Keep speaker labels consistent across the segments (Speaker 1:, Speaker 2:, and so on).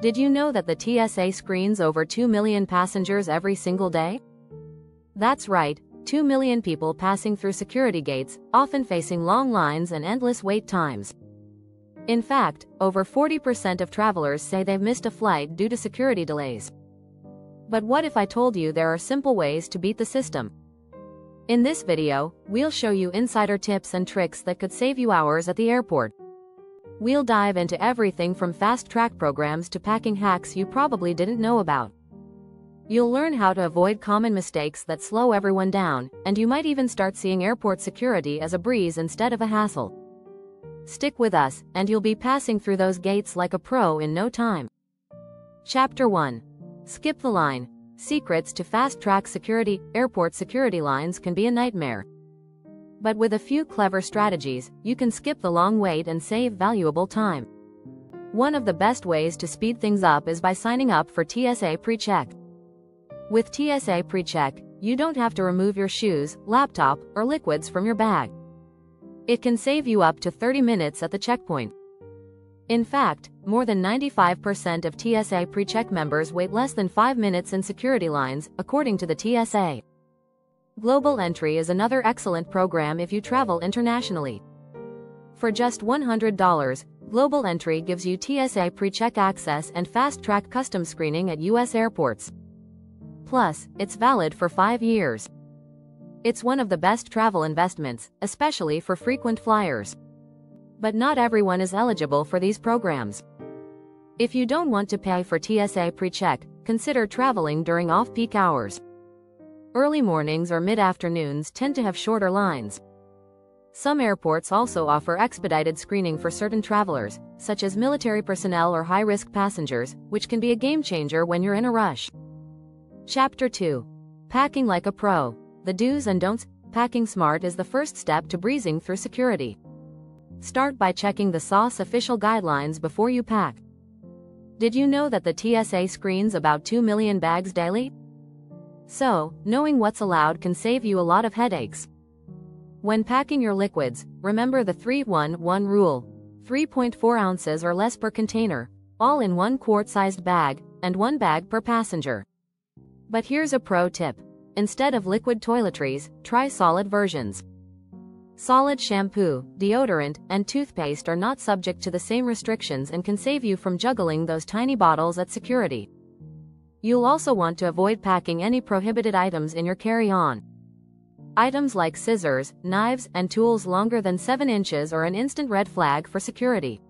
Speaker 1: Did you know that the TSA screens over 2 million passengers every single day? That's right, 2 million people passing through security gates, often facing long lines and endless wait times. In fact, over 40% of travelers say they've missed a flight due to security delays. But what if I told you there are simple ways to beat the system? In this video, we'll show you insider tips and tricks that could save you hours at the airport. We'll dive into everything from fast-track programs to packing hacks you probably didn't know about. You'll learn how to avoid common mistakes that slow everyone down, and you might even start seeing airport security as a breeze instead of a hassle. Stick with us, and you'll be passing through those gates like a pro in no time. Chapter 1. Skip the line. Secrets to fast-track security. Airport security lines can be a nightmare. But with a few clever strategies, you can skip the long wait and save valuable time. One of the best ways to speed things up is by signing up for TSA PreCheck. With TSA PreCheck, you don't have to remove your shoes, laptop, or liquids from your bag. It can save you up to 30 minutes at the checkpoint. In fact, more than 95% of TSA PreCheck members wait less than 5 minutes in security lines, according to the TSA. Global Entry is another excellent program if you travel internationally. For just $100, Global Entry gives you TSA PreCheck access and fast-track customs screening at U.S. airports. Plus, it's valid for 5 years. It's one of the best travel investments, especially for frequent flyers. But not everyone is eligible for these programs. If you don't want to pay for TSA PreCheck, consider traveling during off-peak hours. Early mornings or mid-afternoons tend to have shorter lines. Some airports also offer expedited screening for certain travelers, such as military personnel or high-risk passengers, which can be a game-changer when you're in a rush. Chapter 2. Packing like a pro. The do's and don'ts. Packing smart is the first step to breezing through security. Start by checking the SOS official guidelines before you pack. Did you know that the TSA screens about 2 million bags daily? So, knowing what's allowed can save you a lot of headaches. When packing your liquids, remember the 3-1-1 rule. 3.4 ounces or less per container, all in one quart-sized bag, and one bag per passenger. But here's a pro tip. Instead of liquid toiletries, try solid versions. Solid shampoo, deodorant, and toothpaste are not subject to the same restrictions and can save you from juggling those tiny bottles at security. You'll also want to avoid packing any prohibited items in your carry-on. Items like scissors, knives, and tools longer than 7 inches are an instant red flag for security.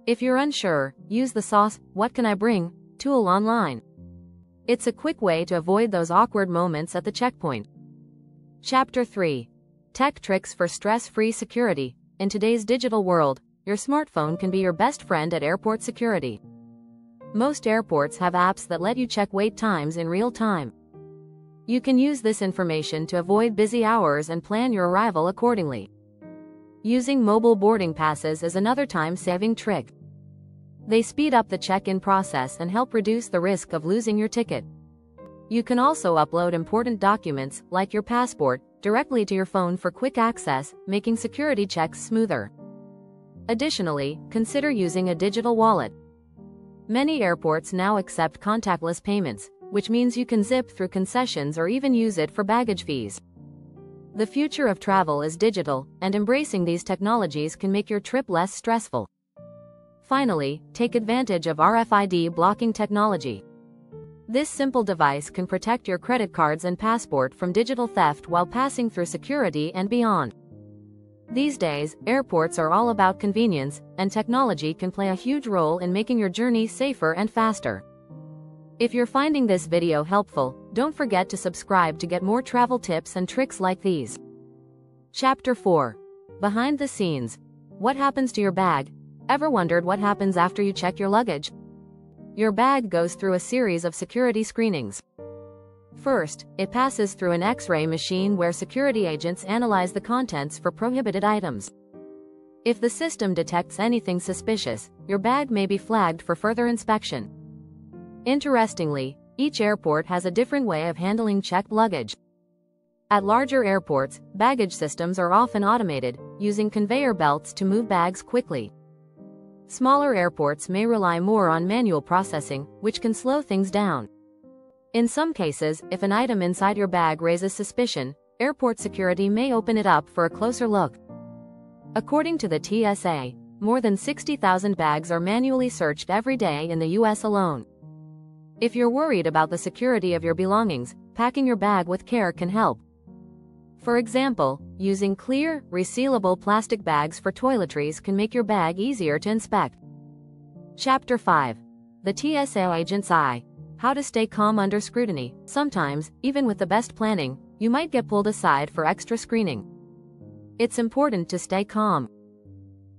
Speaker 1: If you're unsure, use the SOS "What can I bring?" tool online. It's a quick way to avoid those awkward moments at the checkpoint. Chapter 3. Tech tricks for stress-free security. In today's digital world, your smartphone can be your best friend at airport security. Most airports have apps that let you check wait times in real time. You can use this information to avoid busy hours and plan your arrival accordingly. Using mobile boarding passes is another time-saving trick. They speed up the check-in process and help reduce the risk of losing your ticket. You can also upload important documents, like your passport, directly to your phone for quick access, making security checks smoother. Additionally, consider using a digital wallet. Many airports now accept contactless payments, which means you can zip through concessions or even use it for baggage fees. The future of travel is digital, and embracing these technologies can make your trip less stressful. Finally, take advantage of RFID blocking technology. This simple device can protect your credit cards and passport from digital theft while passing through security and beyond. These days, airports are all about convenience, and technology can play a huge role in making your journey safer and faster. If you're finding this video helpful, don't forget to subscribe to get more travel tips and tricks like these. Chapter 4. Behind the scenes. What happens to your bag? Ever wondered what happens after you check your luggage? Your bag goes through a series of security screenings. First, it passes through an X-ray machine where security agents analyze the contents for prohibited items. If the system detects anything suspicious, your bag may be flagged for further inspection. Interestingly, each airport has a different way of handling checked luggage. At larger airports, baggage systems are often automated, using conveyor belts to move bags quickly. Smaller airports may rely more on manual processing, which can slow things down. In some cases, if an item inside your bag raises suspicion, airport security may open it up for a closer look. According to the TSA, more than 60,000 bags are manually searched every day in the US alone. If you're worried about the security of your belongings, packing your bag with care can help. For example, using clear, resealable plastic bags for toiletries can make your bag easier to inspect. Chapter 5. The TSA Agent's Eye. How to stay calm under scrutiny. Sometimes, even with the best planning, you might get pulled aside for extra screening. It's important to stay calm.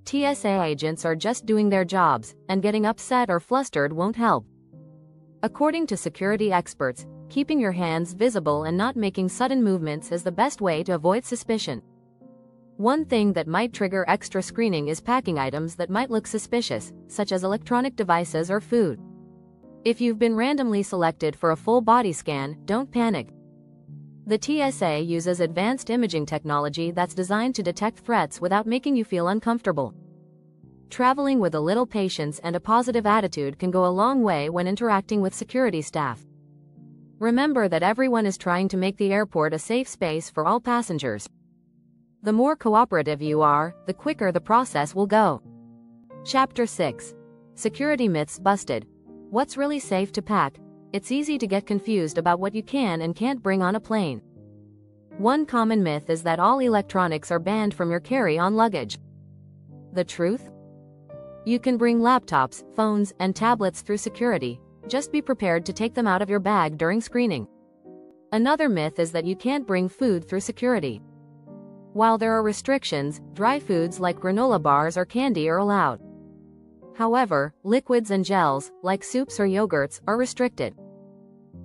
Speaker 1: TSA agents are just doing their jobs, and getting upset or flustered won't help. According to security experts, keeping your hands visible and not making sudden movements is the best way to avoid suspicion. One thing that might trigger extra screening is packing items that might look suspicious, such as electronic devices or food. If you've been randomly selected for a full body scan, don't panic. The TSA uses advanced imaging technology that's designed to detect threats without making you feel uncomfortable. Traveling with a little patience and a positive attitude can go a long way when interacting with security staff. Remember that everyone is trying to make the airport a safe space for all passengers. The more cooperative you are, the quicker the process will go. Chapter 6. Security Myths Busted. What's really safe to pack? It's easy to get confused about what you can and can't bring on a plane. One common myth is that all electronics are banned from your carry-on luggage. The truth? You can bring laptops, phones, and tablets through security. Just be prepared to take them out of your bag during screening. Another myth is that you can't bring food through security. While there are restrictions, dry foods like granola bars or candy are allowed. However, liquids and gels, like soups or yogurts, are restricted.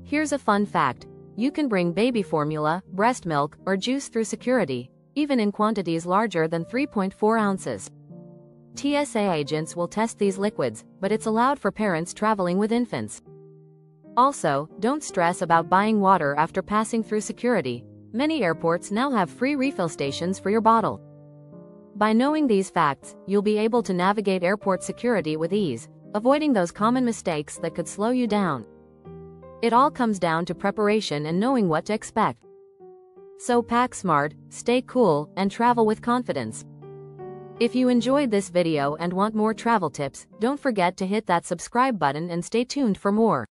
Speaker 1: Here's a fun fact. You can bring baby formula, breast milk, or juice through security, even in quantities larger than 3.4 ounces. TSA agents will test these liquids, but it's allowed for parents traveling with infants. Also, don't stress about buying water after passing through security. Many airports now have free refill stations for your bottle. By knowing these facts, you'll be able to navigate airport security with ease, avoiding those common mistakes that could slow you down. It all comes down to preparation and knowing what to expect. So pack smart, stay cool, and travel with confidence. If you enjoyed this video and want more travel tips, don't forget to hit that subscribe button and stay tuned for more.